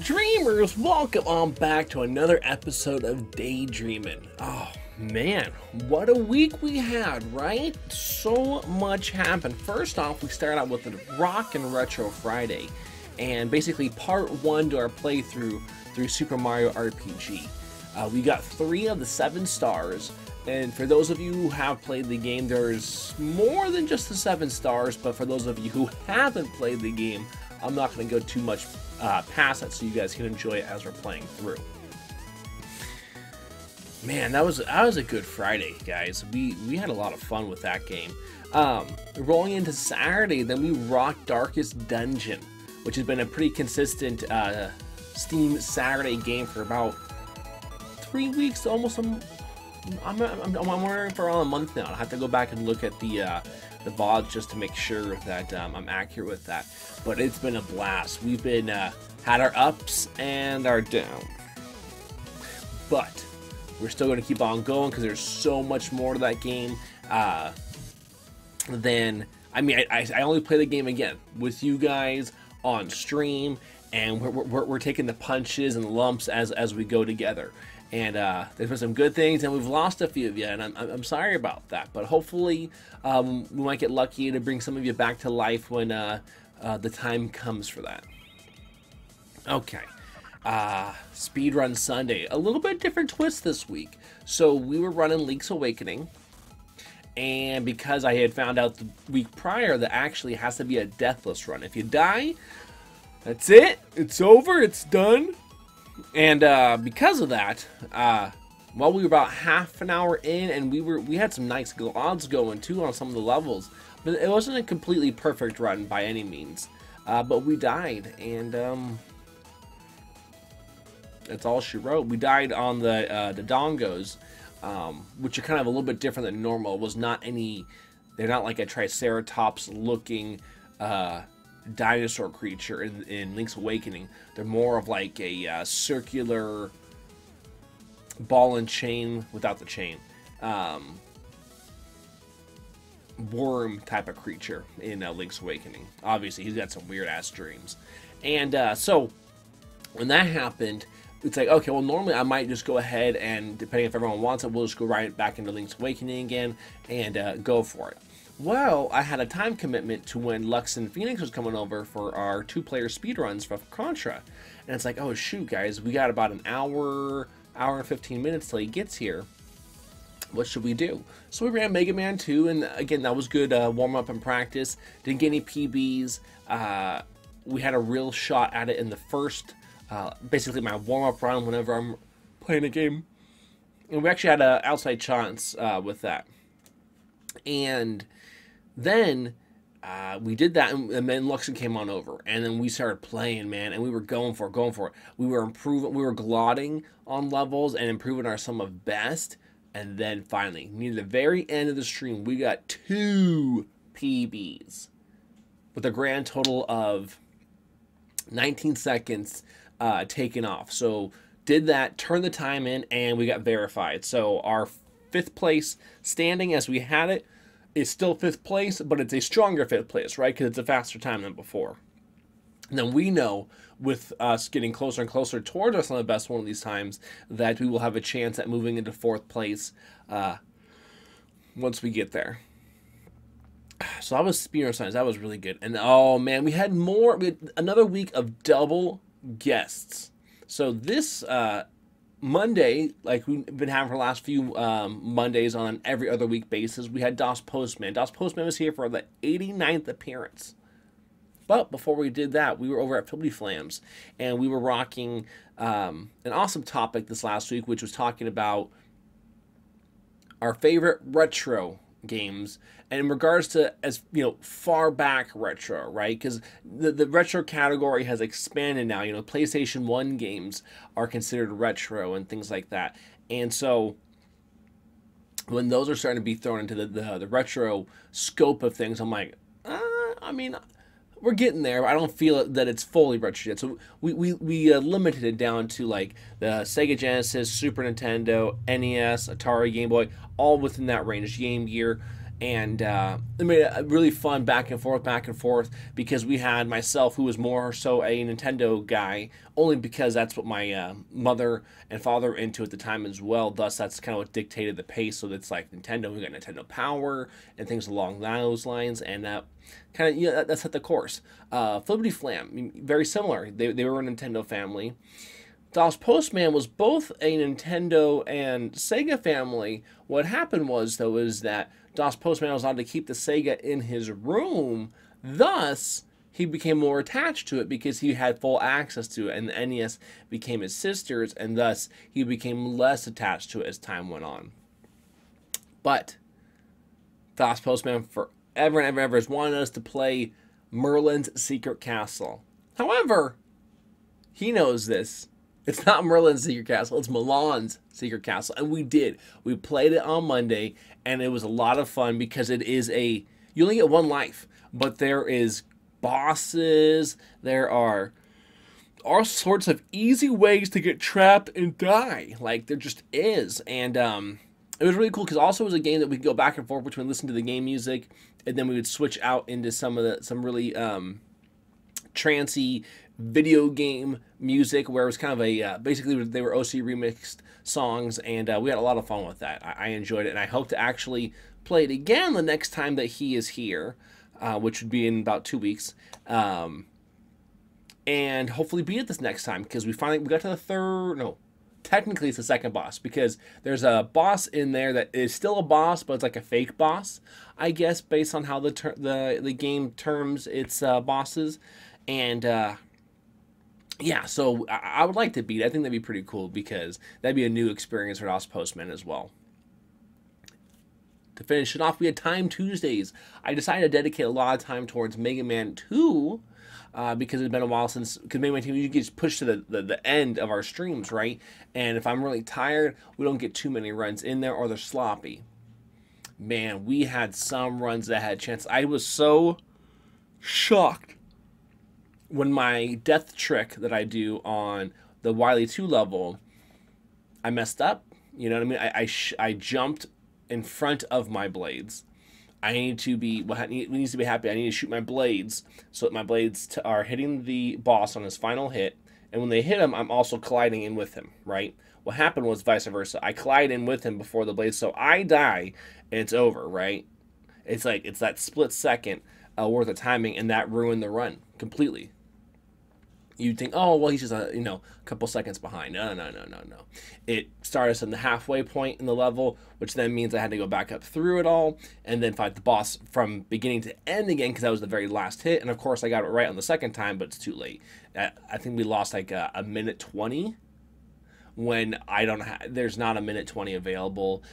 Dreamers, welcome on back to another episode of Daydreaming. Oh man, what a week we had, right? So much happened. First off, we started out with the Rock and Retro Friday, and basically part one to our playthrough through Super Mario RPG. We got 3 of the 7 stars, and for those of you who have played the game, there's more than just the 7 stars, but for those of you who haven't played the game, I'm not going to go too much past that so you guys can enjoy it as we're playing through. Man, that was a good Friday, guys. We had a lot of fun with that game. Rolling into Saturday, then we rocked Darkest Dungeon, which has been a pretty consistent Steam Saturday game for about 3 weeks, almost I'm wondering for around a month now. I have to go back and look at the VODs just to make sure that I'm accurate with that. But it's been a blast. We've been had our ups and our downs, but we're still going to keep on going because there's so much more to that game. I only play the game again with you guys on stream, and we're taking the punches and the lumps as we go together. And there's been some good things, and we've lost a few of you, and I'm sorry about that. But hopefully, we might get lucky to bring some of you back to life when the time comes for that. Okay, Speedrun Sunday, a little bit different twist this week. So we were running Link's Awakening, and because I had found out the week prior that actually has to be a deathless run. If you die, that's it. It's over. It's done. And because of that, well, we were about half an hour in, and we had some nice odds going too on some of the levels, but it wasn't a completely perfect run by any means. But we died, and that's all she wrote. We died on the dongos, which are kind of a little bit different than normal. It was not any. They're not like a Triceratops looking dinosaur creature in Link's Awakening. They're more of like a circular ball and chain without the chain worm type of creature in Link's Awakening. Obviously, he's got some weird ass dreams, and so when that happened, it's like, okay, well, normally I might just go ahead and, depending if everyone wants it, we'll just go right back into Link's Awakening again and go for it. Well, I had a time commitment to when Lux and Phoenix was coming over for our 2-player speedruns for Contra. And it's like, oh shoot, guys, we got about an hour and 15 minutes till he gets here. What should we do? So we ran Mega Man 2, and again, that was good warm-up and practice. Didn't get any PBs. We had a real shot at it in the first, basically my warm-up run whenever I'm playing a game. And we actually had an outside chance with that. And then we did that, and then Luxon came on over, and then we started playing, man, and we were going for it. We were improving, we were glotting on levels and improving our sum of best, and then finally, near the very end of the stream, we got 2 PBs with a grand total of 19 seconds taken off. So did that, turned the time in, and we got verified. So our 5th place standing as we had it is still 5th place, but it's a stronger 5th place, right? Because it's a faster time than before. And then we know, with us getting closer and closer towards our Son of the Best one of these times, that we will have a chance at moving into 4th place once we get there. So that was Speedrun Science. That was really good. And oh man, we had another week of double guests. So this Monday, like we've been having for the last few Mondays on an every other week basis, we had Das Postman. Das Postman was here for the 89th appearance. But before we did that, we were over at Filthy Flams, and we were rocking an awesome topic this last week, which was talking about our favorite retro games, and in regards to, as you know, far back retro, right? Because the retro category has expanded now. You know, PlayStation 1 games are considered retro and things like that. And so when those are starting to be thrown into the retro scope of things, I'm like, I mean, we're getting there. But I don't feel that it's fully retro yet. So we limited it down to like the Sega Genesis, Super Nintendo, NES, Atari, Game Boy, all within that range. Game Gear. And it made it really fun back and forth, because we had myself, who was more so a Nintendo guy, only because that's what my mother and father were into at the time as well. Thus, that's kind of what dictated the pace. So it's like Nintendo, we got Nintendo Power and things along those lines, and that kind of, that set the course. Flippity Flam, very similar. They were a Nintendo family. DOS Postman was both a Nintendo and Sega family. What happened was, though, is that DOS Postman was allowed to keep the Sega in his room. Thus, he became more attached to it because he had full access to it, and the NES became his sister's, and thus he became less attached to it as time went on. But DOS Postman forever and ever has wanted us to play Merlin's Secret Castle. However, he knows this. It's not Merlin's Secret Castle, it's Milan's Secret Castle. And we did. We played it on Monday, and it was a lot of fun because it is you only get one life, but there is bosses, there are all sorts of easy ways to get trapped and die. Like, there just is. And it was really cool because also it was a game that we could go back and forth between listening to the game music, and then we would switch out into some really trancey video game music, where it was kind of a basically they were OC remixed songs, and we had a lot of fun with that. I enjoyed it, and I hope to actually play it again the next time that he is here, which would be in about 2 weeks, and hopefully beat it this next time, because we got to the third, no, technically it's the second boss, because there's a boss in there that is still a boss, but it's like a fake boss, I guess, based on how the game terms its bosses. And yeah, so I would like to beat it. I think that'd be pretty cool, because that'd be a new experience for DOS Postman as well. To finish it off, we had Time Tuesdays. I decided to dedicate a lot of time towards Mega Man 2, because it's been a while since, because Mega Man 2, you get pushed to the end of our streams, right? And if I'm really tired, we don't get too many runs in there, or they're sloppy. Man, we had some runs that had chances. I was so shocked when my death trick that I do on the Wily 2 level, I messed up. You know what I mean? I jumped in front of my blades. I need to be, what needs to be happy, I need to shoot my blades so that my blades are hitting the boss on his final hit, and when they hit him, I'm also colliding in with him, right? What happened was vice versa. I collide in with him before the blades, so I die, and it's over, right? It's like, it's that split second worth of timing, and that ruined the run completely. You'd think, oh, well, he's just a couple seconds behind. No. It started us in the halfway point in the level, which then means I had to go back up through it all and then fight the boss from beginning to end again, because that was the very last hit. And of course, I got it right on the second time, but it's too late. I think we lost like a minute 20 when there's not a minute 20 available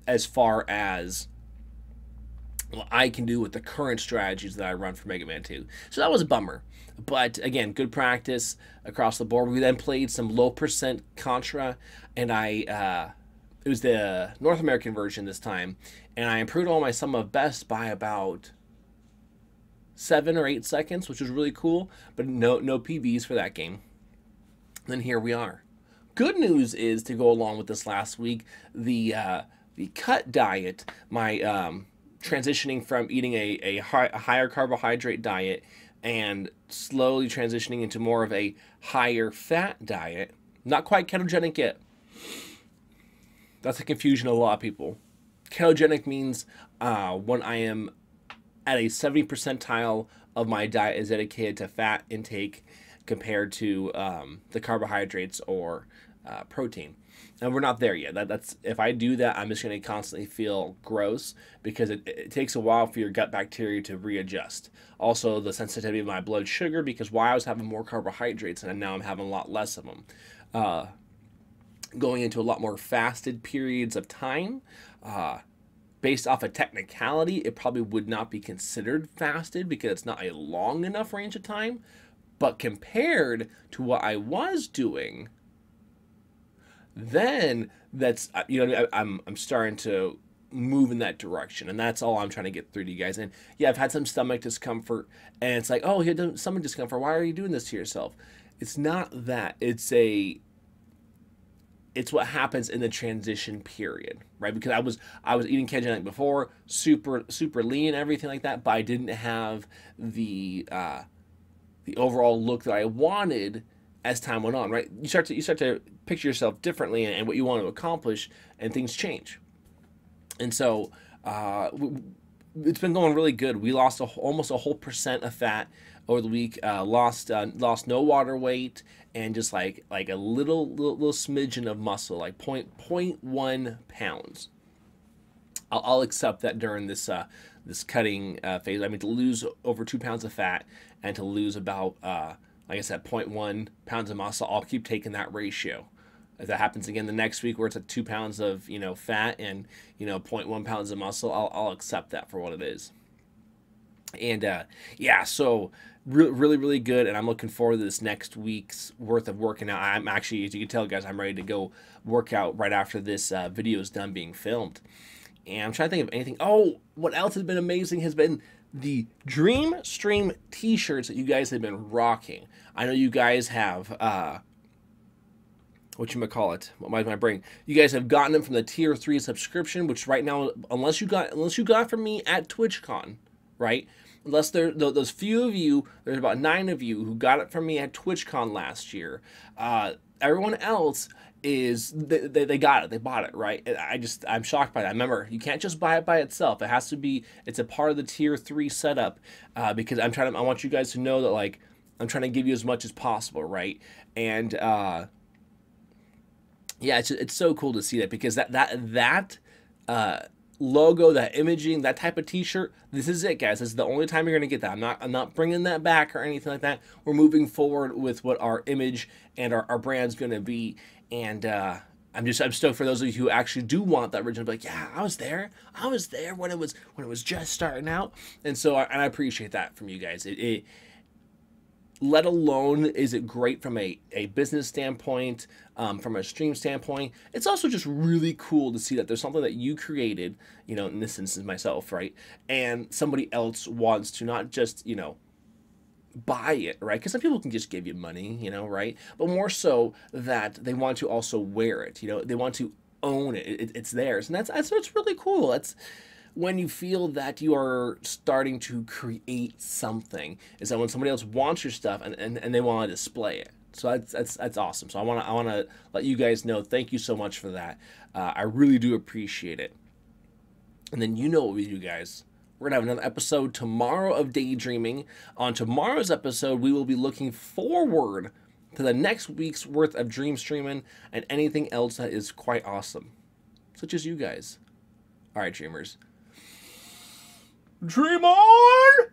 as far as what I can do with the current strategies that I run for Mega Man 2. So that was a bummer. But again, good practice across the board. We then played some low percent Contra, and it was the North American version this time, and I improved all my sum of best by about 7 or 8 seconds, which was really cool, but no PBs for that game. And then here we are. Good news is, to go along with this last week, the cut diet, my transitioning from eating a higher carbohydrate diet and slowly transitioning into more of a higher fat diet. Not quite ketogenic yet. That's a confusion of a lot of people. Ketogenic means when I am at a 70 percentile of my diet is dedicated to fat intake compared to the carbohydrates or protein. And we're not there yet. That's if I do that, I'm just going to constantly feel gross, because it takes a while for your gut bacteria to readjust. Also, the sensitivity of my blood sugar, because while I was having more carbohydrates and now I'm having a lot less of them. Going into a lot more fasted periods of time. Based off of technicality, it probably would not be considered fasted because it's not a long enough range of time. But compared to what I was doing, then that's, I'm starting to move in that direction. And that's all I'm trying to get through to you guys. And yeah, I've had some stomach discomfort, and it's like, oh, you had stomach discomfort. Why are you doing this to yourself? It's not that. It's what happens in the transition period, right? Because I was eating ketogenic before, super lean and everything like that, but I didn't have the overall look that I wanted as time went on, right? You start to picture yourself differently and what you want to accomplish, and things change. And so it's been going really good. We lost almost a whole percent of fat over the week. Lost no water weight, and just like a little smidgen of muscle, like 0.1 pounds. I'll accept that during this cutting phase. I mean, to lose over 2 pounds of fat and to lose about like I said, 0.1 pounds of muscle, I'll keep taking that ratio. If that happens again the next week, where it's at 2 pounds of fat and 0.1 pounds of muscle, I'll accept that for what it is. And yeah, so really good, and I'm looking forward to this next week's worth of working out. I'm actually, as you can tell, guys, I'm ready to go work out right after this video is done being filmed. And I'm trying to think of anything. Oh, what else has been amazing has been the Dream Stream t-shirts that you guys have been rocking. I know you guys have whatchamacallit, what might my brain? You guys have gotten them from the tier 3 subscription, which right now, unless you got it from me at TwitchCon, right? Unless those few of you, there's about 9 of you who got it from me at TwitchCon last year. Everyone else is they got it, they bought it, right? I'm shocked by that. Remember, you can't just buy it by itself. It has to be, it's a part of the tier 3 setup, because I want you guys to know that, like, I'm trying to give you as much as possible, right? And yeah, it's so cool to see that, because that logo, that imaging, that type of t-shirt, this is it, guys. This is the only time you're gonna get that. I'm not bringing that back or anything like that. We're moving forward with what our image and our brand's gonna be. And I'm stoked for those of you who actually do want that original. Like, yeah, I was there when it was just starting out. And so I appreciate that from you guys. Let alone is it great from a business standpoint, from a stream standpoint. It's also just really cool to see that there's something that you created, in this instance myself, right? And somebody else wants to not just, buy it, right? Because some people can just give you money, right? But more so that they want to also wear it, they want to own it. It's theirs. And that's what's really cool. That's when you feel that you are starting to create something, is that when somebody else wants your stuff and they want to display it. So that's awesome. So I want to let you guys know, thank you so much for that. I really do appreciate it. And then what we do, guys. We're going to have another episode tomorrow of Daydreaming. On tomorrow's episode, we will be looking forward to the next week's worth of dream streaming and anything else that is quite awesome, such as you guys. All right, dreamers. Dream on!